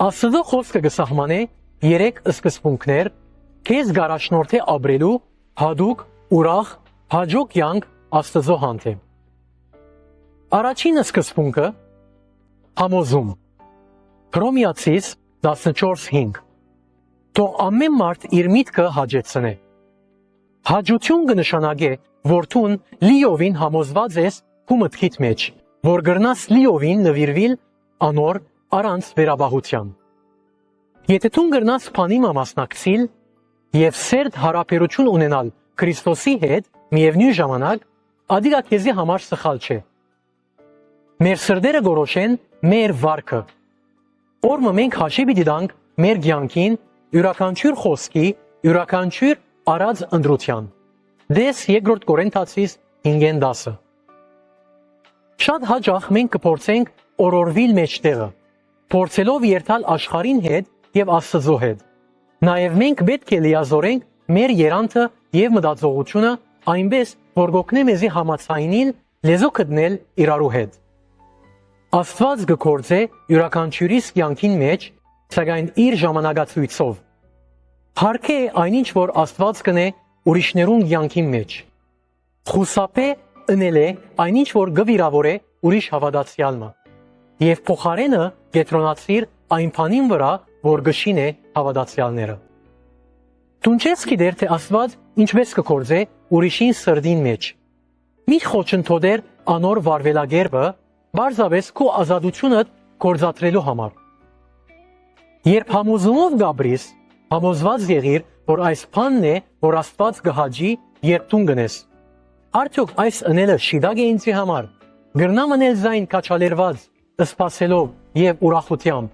Աստծո խոսքը կսահմանե 3 սկզբունքներ քեզ գարաշնորթե ապրելու հadouk ուրախ հաջող կյանք Աստծո հանդեպ։ Առաջին սկզբունքը համոզում։ Հռոմեացիս 14:5 Թող ամեն մարդ իր միտքը հաջեցնե։ Հաջություն կնշանակե, որ դու լիովին համոզված ես քո մտքիդ մեջ, որ կգրնաս լիովին նվիրվել անոր առանց վերաբահության։ Եթե դու կգրնաս բանիմա մասնակցել եւ սերտ հարաբերություն ունենալ Քրիստոսի հետ միևնույն ժամանակ, ադիգա քեզի համար սխալ չէ։ Մեր սրտերը գորոշեն մեր վարքը։ Օրը մենք հաշիվ պիտի տանք մեր կյանքին յուրաքանչյուր խոսքի, յուրաքանչյուր արած ընտրության։ Դες 2 Կորինթացիս 5:10 Շատ հաճախ մենք կփորձենք օրորվել մեջտեղը, փորձելով երթալ աշխարհին հետ եւ Աստծո հետ։ Նաեւ մենք պետք է լիազորենք մեր երանդը եւ մտածողությունը այնպես, որ գոքնե մեզի համացայինին լեզու գտնել իրարու հետ։ Աստված կգործե յուրաքանչյուրիս կյանքին մեջ, սակայն իր ժամանակացույցով։ Հարկ է այնինչ, որ Աստված կնե ուրիշներուն կյանքին մեջ։ Խուսափե ընել է այնինչ, որ գվիրավորե ուրիշ հավատացյալը։ Եվ փոխարենը կենտրոնացիր այն բանին վրա, որ գշին է հավատացյալները։ Դու չես գիտեր, թե Աստված ինչպես կգործե ուրիշին սրդին մեջ։ Մի խոչընդոտեր անոր վարվելագերբը, բարձավես քո ազատությունդ գործադրելու համար։ Երբ համոզումով գաբրիս, համոզված եղիր, որ այս բանն է, որ Աստված կհաջի, երբ դու գնես։ Արդյոք այս ընելը շիդագ է ինձի համար, գրնամ ընել զայն կաչալերված, սպասելով եւ ուրախությամբ,